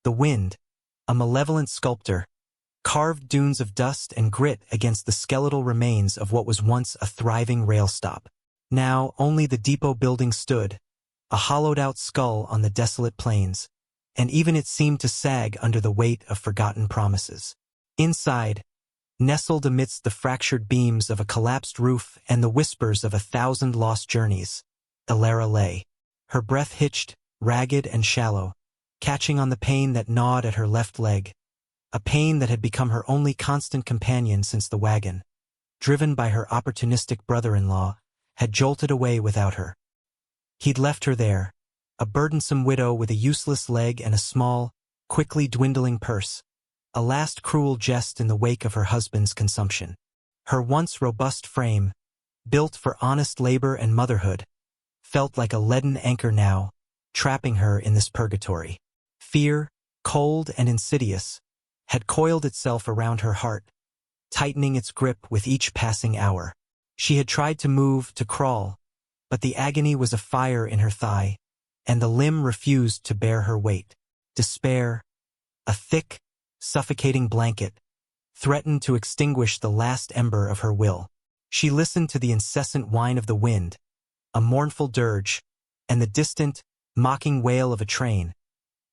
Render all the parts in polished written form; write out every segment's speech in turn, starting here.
The wind, a malevolent sculptor, carved dunes of dust and grit against the skeletal remains of what was once a thriving rail stop. Now only the depot building stood, a hollowed-out skull on the desolate plains, and even it seemed to sag under the weight of forgotten promises. Inside, nestled amidst the fractured beams of a collapsed roof and the whispers of 1,000 lost journeys, Elara lay, her breath hitched, ragged and shallow, catching on the pain that gnawed at her left leg, a pain that had become her only constant companion since the wagon, driven by her opportunistic brother-in-law, had jolted away without her. He'd left her there, a burdensome widow with a useless leg and a small, quickly dwindling purse, a last cruel jest in the wake of her husband's consumption. Her once robust frame, built for honest labor and motherhood, felt like a leaden anchor now, trapping her in this purgatory. Fear, cold and insidious, had coiled itself around her heart, tightening its grip with each passing hour. She had tried to move, to crawl, but the agony was a fire in her thigh, and the limb refused to bear her weight. Despair, a thick, suffocating blanket, threatened to extinguish the last ember of her will. She listened to the incessant whine of the wind, a mournful dirge, and the distant, mocking wail of a train,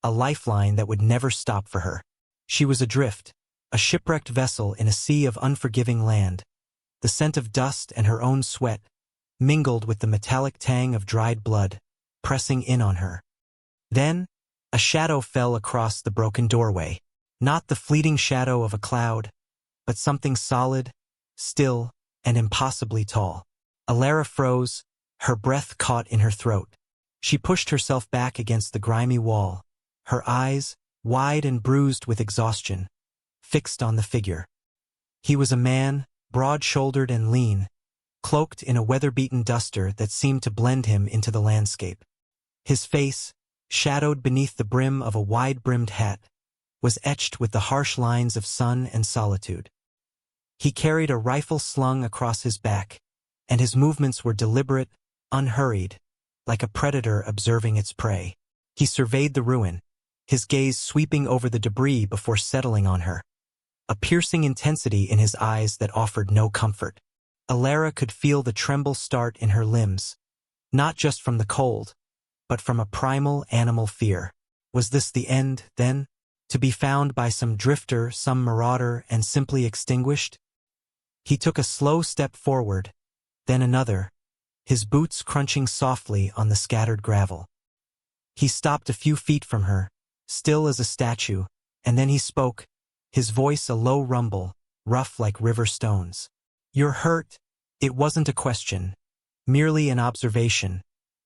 a lifeline that would never stop for her. She was adrift, a shipwrecked vessel in a sea of unforgiving land. The scent of dust and her own sweat, mingled with the metallic tang of dried blood, pressing in on her. Then, a shadow fell across the broken doorway. Not the fleeting shadow of a cloud, but something solid, still, and impossibly tall. Elara froze, her breath caught in her throat. She pushed herself back against the grimy wall, her eyes, wide and bruised with exhaustion, fixed on the figure. He was a man, broad-shouldered and lean, cloaked in a weather-beaten duster that seemed to blend him into the landscape. His face, shadowed beneath the brim of a wide-brimmed hat, was etched with the harsh lines of sun and solitude. He carried a rifle slung across his back, and his movements were deliberate, unhurried, like a predator observing its prey. He surveyed the ruin, his gaze sweeping over the debris before settling on her, a piercing intensity in his eyes that offered no comfort. Elara could feel the tremble start in her limbs, not just from the cold, but from a primal animal fear. Was this the end, then? To be found by some drifter, some marauder, and simply extinguished? He took a slow step forward, then another, his boots crunching softly on the scattered gravel. He stopped a few feet from her, still as a statue, and then he spoke, his voice a low rumble, rough like river stones. "You're hurt." It wasn't a question, merely an observation,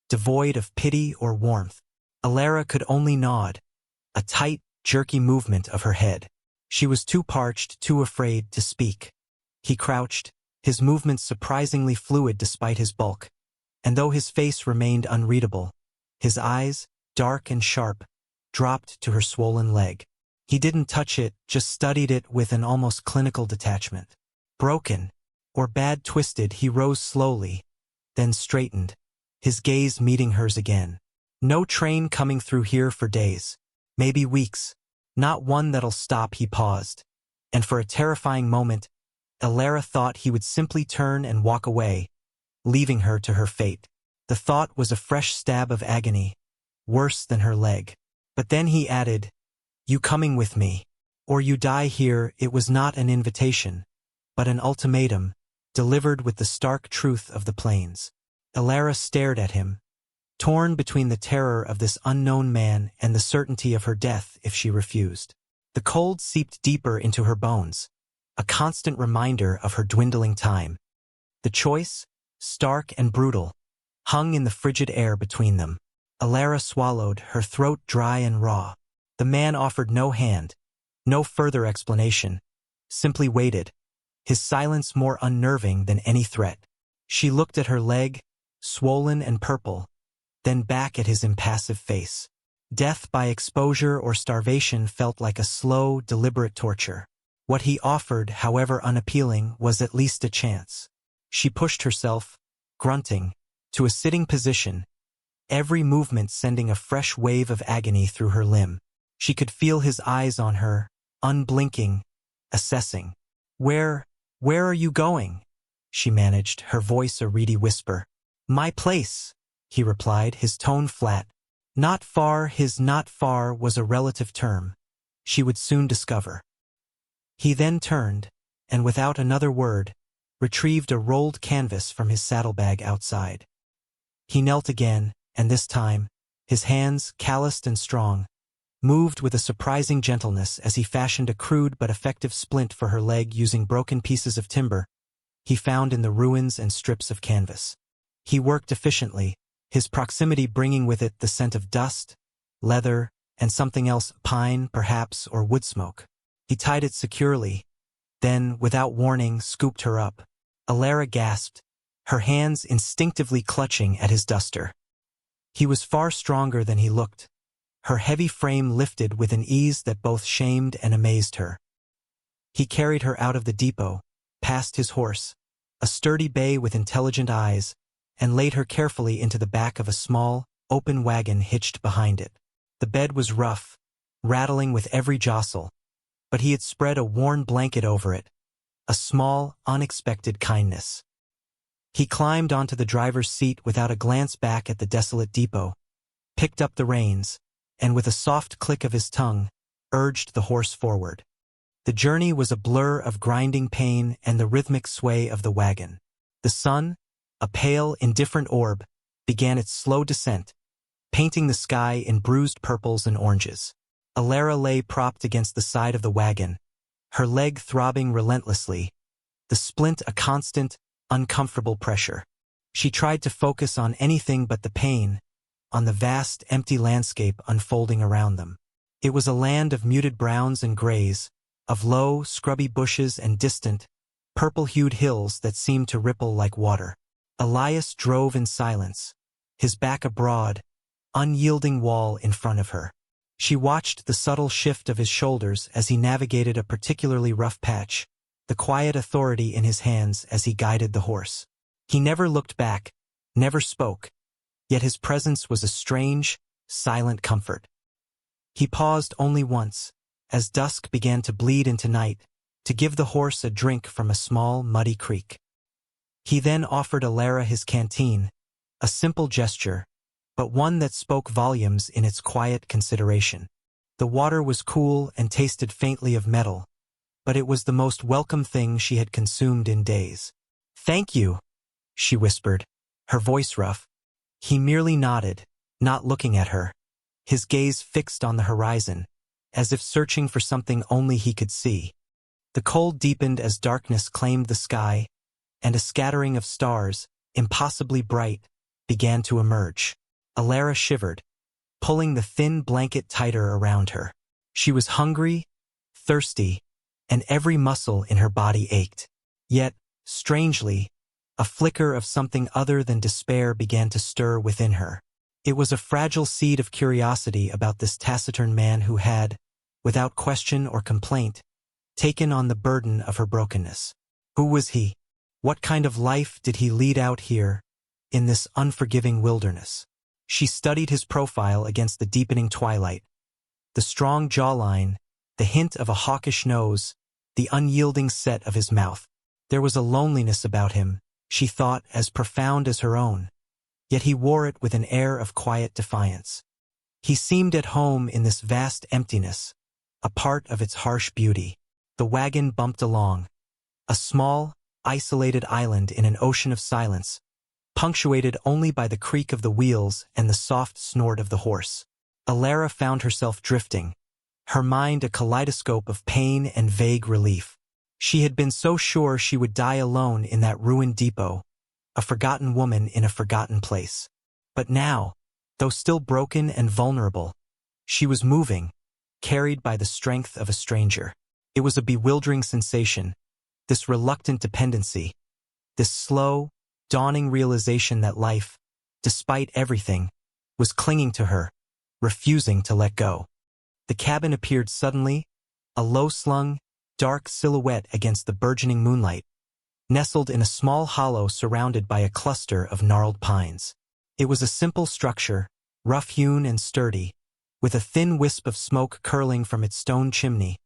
devoid of pity or warmth. Elara could only nod, a tight, jerky movement of her head. She was too parched, too afraid to speak. He crouched, his movements surprisingly fluid despite his bulk, and though his face remained unreadable, his eyes, dark and sharp, dropped to her swollen leg. He didn't touch it, just studied it with an almost clinical detachment. Broken, or bad twisted, he rose slowly, then straightened, his gaze meeting hers again. No train coming through here for days, maybe weeks. Not one that'll stop. He paused, and for a terrifying moment, Elara thought he would simply turn and walk away, leaving her to her fate. The thought was a fresh stab of agony, worse than her leg. But then he added, "You coming with me, or you die here." It was not an invitation, but an ultimatum, delivered with the stark truth of the plains. Elara stared at him, torn between the terror of this unknown man and the certainty of her death if she refused. The cold seeped deeper into her bones, a constant reminder of her dwindling time. The choice, stark and brutal, hung in the frigid air between them. Elara swallowed, her throat dry and raw. The man offered no hand, no further explanation, simply waited, his silence more unnerving than any threat. She looked at her leg, swollen and purple, then back at his impassive face. Death by exposure or starvation felt like a slow, deliberate torture. What he offered, however unappealing, was at least a chance. She pushed herself, grunting, to a sitting position, every movement sending a fresh wave of agony through her limb. She could feel his eyes on her, unblinking, assessing. Where are you going?" she managed, her voice a reedy whisper. "My place," he replied, his tone flat. Not far, his not far was a relative term. She would soon discover. He then turned, and without another word, retrieved a rolled canvas from his saddlebag outside. He knelt again, and this time, his hands, calloused and strong, moved with a surprising gentleness as he fashioned a crude but effective splint for her leg using broken pieces of timber he found in the ruins and strips of canvas. He worked efficiently, his proximity bringing with it the scent of dust, leather, and something else, pine, perhaps, or wood smoke. He tied it securely, then, without warning, scooped her up. Alara gasped, her hands instinctively clutching at his duster. He was far stronger than he looked. Her heavy frame lifted with an ease that both shamed and amazed her. He carried her out of the depot, past his horse, a sturdy bay with intelligent eyes, and laid her carefully into the back of a small, open wagon hitched behind it. The bed was rough, rattling with every jostle, but he had spread a worn blanket over it, a small, unexpected kindness. He climbed onto the driver's seat without a glance back at the desolate depot, picked up the reins, and with a soft click of his tongue, urged the horse forward. The journey was a blur of grinding pain and the rhythmic sway of the wagon. The sun, a pale, indifferent orb, began its slow descent, painting the sky in bruised purples and oranges. Alara lay propped against the side of the wagon, her leg throbbing relentlessly, the splint a constant, uncomfortable pressure. She tried to focus on anything but the pain, on the vast, empty landscape unfolding around them. It was a land of muted browns and grays, of low, scrubby bushes and distant, purple-hued hills that seemed to ripple like water. Elias drove in silence, his back a broad, unyielding wall in front of her. She watched the subtle shift of his shoulders as he navigated a particularly rough patch, the quiet authority in his hands as he guided the horse. He never looked back, never spoke, yet his presence was a strange, silent comfort. He paused only once, as dusk began to bleed into night, to give the horse a drink from a small, muddy creek. He then offered Alara his canteen, a simple gesture, but one that spoke volumes in its quiet consideration. The water was cool and tasted faintly of metal, but it was the most welcome thing she had consumed in days. "Thank you," she whispered, her voice rough. He merely nodded, not looking at her, his gaze fixed on the horizon, as if searching for something only he could see. The cold deepened as darkness claimed the sky, and a scattering of stars, impossibly bright, began to emerge. Alara shivered, pulling the thin blanket tighter around her. She was hungry, thirsty, and every muscle in her body ached. Yet, strangely, a flicker of something other than despair began to stir within her. It was a fragile seed of curiosity about this taciturn man who had, without question or complaint, taken on the burden of her brokenness. Who was he? What kind of life did he lead out here, in this unforgiving wilderness? She studied his profile against the deepening twilight. The strong jawline, the hint of a hawkish nose, the unyielding set of his mouth. There was a loneliness about him, she thought, as profound as her own, yet he wore it with an air of quiet defiance. He seemed at home in this vast emptiness, a part of its harsh beauty. The wagon bumped along, a small, isolated island in an ocean of silence, punctuated only by the creak of the wheels and the soft snort of the horse. Alara found herself drifting, her mind a kaleidoscope of pain and vague relief. She had been so sure she would die alone in that ruined depot, a forgotten woman in a forgotten place. But now, though still broken and vulnerable, she was moving, carried by the strength of a stranger. It was a bewildering sensation, this reluctant dependency, this slow, dawning realization that life, despite everything, was clinging to her, refusing to let go. The cabin appeared suddenly, a low-slung, dark silhouette against the burgeoning moonlight, nestled in a small hollow surrounded by a cluster of gnarled pines. It was a simple structure, rough-hewn and sturdy, with a thin wisp of smoke curling from its stone chimney,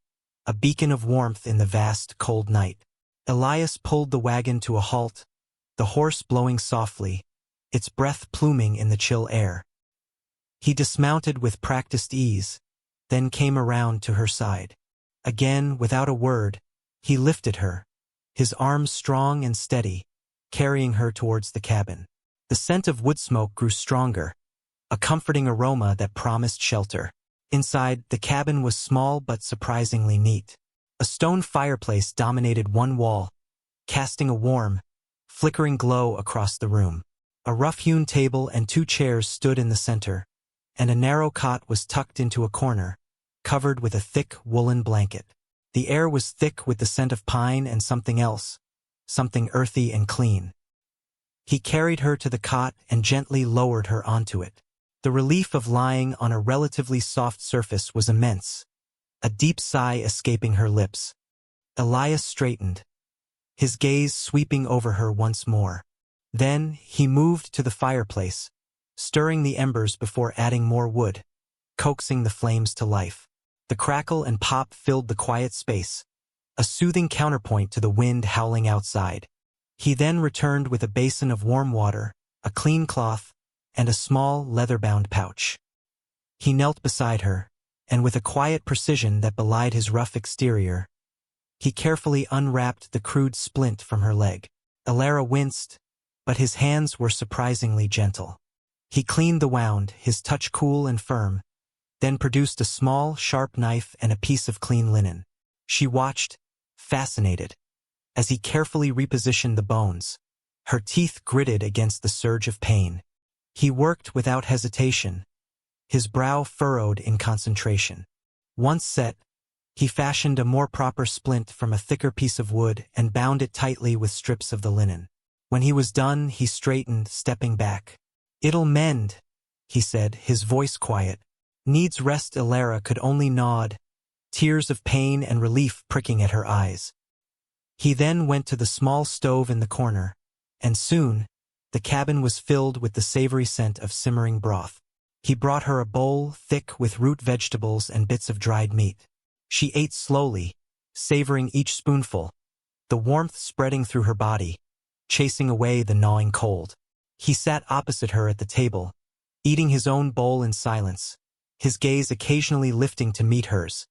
a beacon of warmth in the vast, cold night. Elias pulled the wagon to a halt, the horse blowing softly, its breath pluming in the chill air. He dismounted with practiced ease, then came around to her side. Again, without a word, he lifted her, his arms strong and steady, carrying her towards the cabin. The scent of wood smoke grew stronger, a comforting aroma that promised shelter. Inside, the cabin was small but surprisingly neat. A stone fireplace dominated one wall, casting a warm, flickering glow across the room. A rough-hewn table and 2 chairs stood in the center, and a narrow cot was tucked into a corner, covered with a thick woolen blanket. The air was thick with the scent of pine and something else, something earthy and clean. He carried her to the cot and gently lowered her onto it. The relief of lying on a relatively soft surface was immense, a deep sigh escaping her lips. Elias straightened, his gaze sweeping over her once more. Then he moved to the fireplace, stirring the embers before adding more wood, coaxing the flames to life. The crackle and pop filled the quiet space, a soothing counterpoint to the wind howling outside. He then returned with a basin of warm water, a clean cloth, and a small leather-bound pouch. He knelt beside her, and with a quiet precision that belied his rough exterior, he carefully unwrapped the crude splint from her leg. Alara winced, but his hands were surprisingly gentle. He cleaned the wound, his touch cool and firm, then produced a small, sharp knife and a piece of clean linen. She watched, fascinated, as he carefully repositioned the bones, her teeth gritted against the surge of pain. He worked without hesitation, his brow furrowed in concentration. Once set, he fashioned a more proper splint from a thicker piece of wood and bound it tightly with strips of the linen. When he was done, he straightened, stepping back. "It'll mend," he said, his voice quiet. "Needs rest." Alara could only nod, tears of pain and relief pricking at her eyes. He then went to the small stove in the corner, and soon, the cabin was filled with the savory scent of simmering broth. He brought her a bowl thick with root vegetables and bits of dried meat. She ate slowly, savoring each spoonful, the warmth spreading through her body, chasing away the gnawing cold. He sat opposite her at the table, eating his own bowl in silence, his gaze occasionally lifting to meet hers,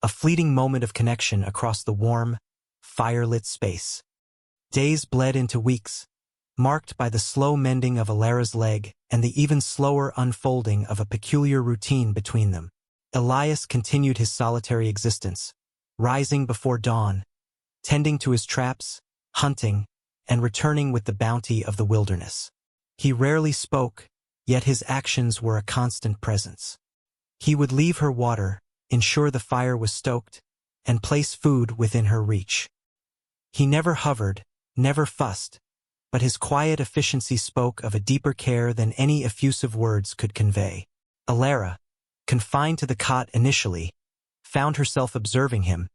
a fleeting moment of connection across the warm, fire-lit space. Days bled into weeks, marked by the slow mending of Alara's leg and the even slower unfolding of a peculiar routine between them. Elias continued his solitary existence, rising before dawn, tending to his traps, hunting, and returning with the bounty of the wilderness. He rarely spoke, yet his actions were a constant presence. He would leave her water, ensure the fire was stoked, and place food within her reach. He never hovered, never fussed, but his quiet efficiency spoke of a deeper care than any effusive words could convey. Alara, confined to the cot initially, found herself observing him,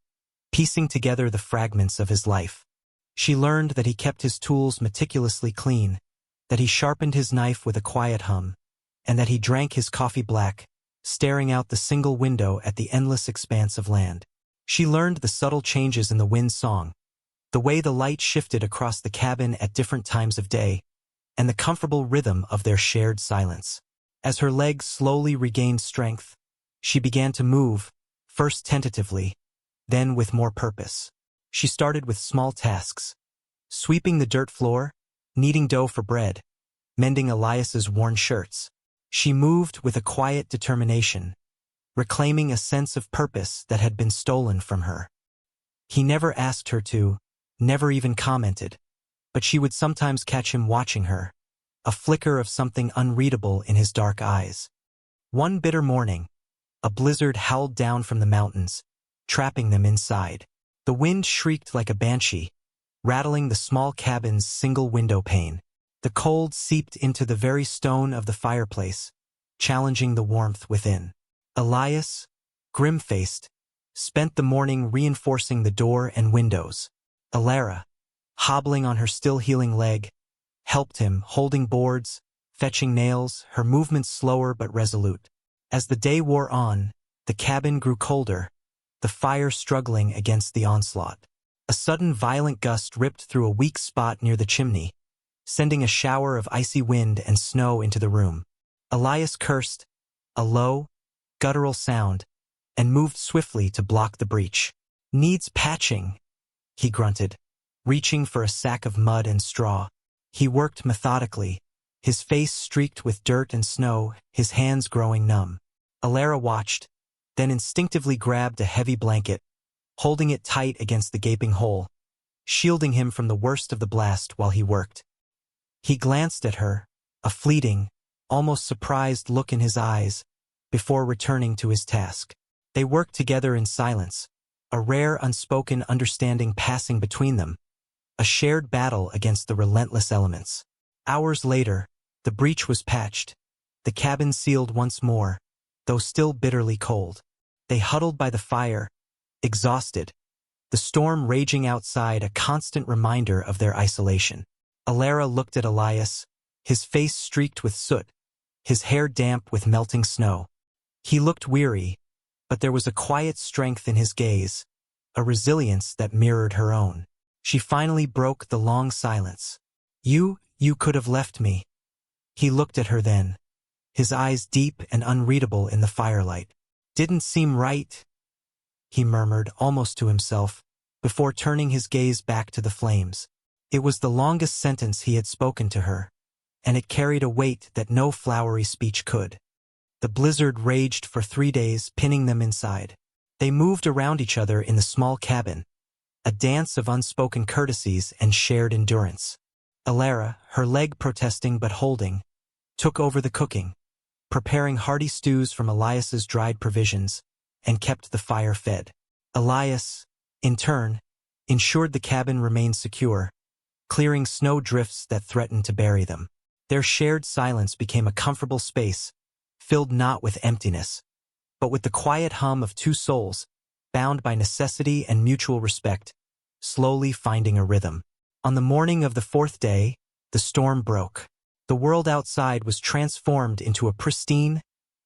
piecing together the fragments of his life. She learned that he kept his tools meticulously clean, that he sharpened his knife with a quiet hum, and that he drank his coffee black, staring out the single window at the endless expanse of land. She learned the subtle changes in the wind's song, the way the light shifted across the cabin at different times of day, and the comfortable rhythm of their shared silence. As her legs slowly regained strength, she began to move, first tentatively, then with more purpose. She started with small tasks, sweeping the dirt floor, kneading dough for bread, mending Elias's worn shirts. She moved with a quiet determination, reclaiming a sense of purpose that had been stolen from her. He never asked her to, never even commented, but she would sometimes catch him watching her, a flicker of something unreadable in his dark eyes. One bitter morning, a blizzard howled down from the mountains, trapping them inside. The wind shrieked like a banshee, rattling the small cabin's single window pane. The cold seeped into the very stone of the fireplace, challenging the warmth within. Elias, grim-faced, spent the morning reinforcing the door and windows. Alara, hobbling on her still-healing leg, helped him, holding boards, fetching nails, her movements slower but resolute. As the day wore on, the cabin grew colder, the fire struggling against the onslaught. A sudden violent gust ripped through a weak spot near the chimney, sending a shower of icy wind and snow into the room. Elias cursed, a low, guttural sound, and moved swiftly to block the breach. "Needs patching," he grunted, reaching for a sack of mud and straw. He worked methodically, his face streaked with dirt and snow, his hands growing numb. Alara watched, then instinctively grabbed a heavy blanket, holding it tight against the gaping hole, shielding him from the worst of the blast while he worked. He glanced at her, a fleeting, almost surprised look in his eyes, before returning to his task. They worked together in silence, a rare unspoken understanding passing between them, a shared battle against the relentless elements. Hours later, the breach was patched, the cabin sealed once more, though still bitterly cold. They huddled by the fire, exhausted, the storm raging outside a constant reminder of their isolation. Alara looked at Elias, his face streaked with soot, his hair damp with melting snow. He looked weary, but there was a quiet strength in his gaze, a resilience that mirrored her own. She finally broke the long silence. You could have left me." He looked at her then, his eyes deep and unreadable in the firelight. "Didn't seem right," he murmured almost to himself, before turning his gaze back to the flames. It was the longest sentence he had spoken to her, and it carried a weight that no flowery speech could. The blizzard raged for 3 days, pinning them inside. They moved around each other in the small cabin, a dance of unspoken courtesies and shared endurance. Alara, her leg protesting but holding, took over the cooking, preparing hearty stews from Elias's dried provisions, and kept the fire fed. Elias, in turn, ensured the cabin remained secure, clearing snow drifts that threatened to bury them. Their shared silence became a comfortable space, filled not with emptiness, but with the quiet hum of two souls, bound by necessity and mutual respect, slowly finding a rhythm. On the morning of the 4th day, the storm broke. The world outside was transformed into a pristine,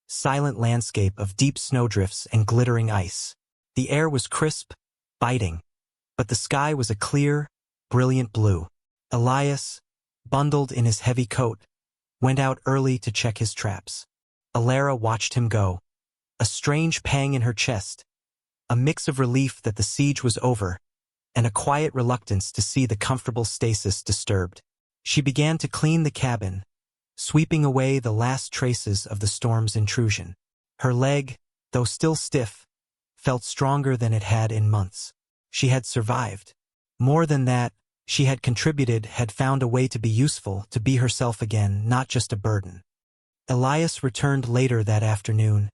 silent landscape of deep snowdrifts and glittering ice. The air was crisp, biting, but the sky was a clear, brilliant blue. Elias, bundled in his heavy coat, went out early to check his traps. Alara watched him go, a strange pang in her chest, a mix of relief that the siege was over, and a quiet reluctance to see the comfortable stasis disturbed. She began to clean the cabin, sweeping away the last traces of the storm's intrusion. Her leg, though still stiff, felt stronger than it had in months. She had survived. More than that, she had contributed, had found a way to be useful, to be herself again, not just a burden. Elias returned later that afternoon,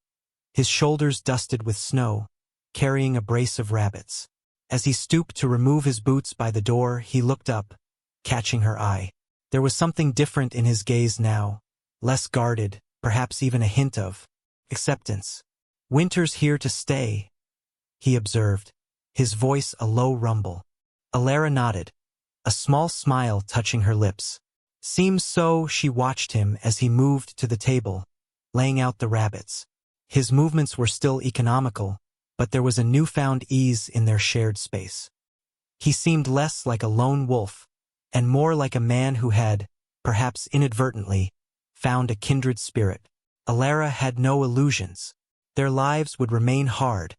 his shoulders dusted with snow, carrying a brace of rabbits. As he stooped to remove his boots by the door, he looked up, catching her eye. There was something different in his gaze now, less guarded, perhaps even a hint of acceptance. "Winter's here to stay," he observed, his voice a low rumble. Alara nodded, a small smile touching her lips. "Seems so." She watched him as he moved to the table, laying out the rabbits. His movements were still economical, but there was a newfound ease in their shared space. He seemed less like a lone wolf, and more like a man who had, perhaps inadvertently, found a kindred spirit. Alara had no illusions. Their lives would remain hard,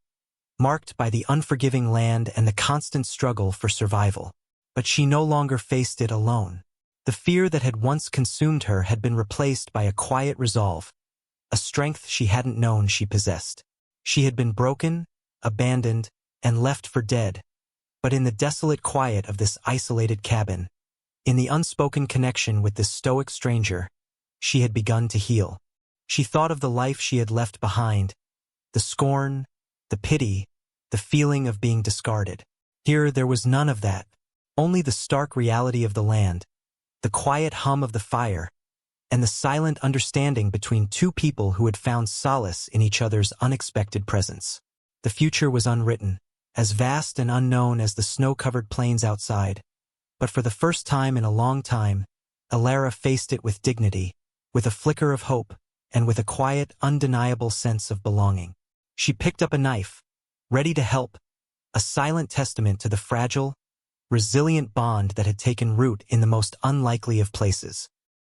marked by the unforgiving land and the constant struggle for survival. But she no longer faced it alone. The fear that had once consumed her had been replaced by a quiet resolve, a strength she hadn't known she possessed. She had been broken, abandoned, and left for dead, but in the desolate quiet of this isolated cabin, in the unspoken connection with this stoic stranger, she had begun to heal. She thought of the life she had left behind, the scorn, the pity, the feeling of being discarded. Here there was none of that, only the stark reality of the land, the quiet hum of the fire, and the silent understanding between two people who had found solace in each other's unexpected presence. The future was unwritten, as vast and unknown as the snow-covered plains outside, but for the first time in a long time, Alara faced it with dignity, with a flicker of hope, and with a quiet, undeniable sense of belonging. She picked up a knife, ready to help, a silent testament to the fragile, resilient bond that had taken root in the most unlikely of places.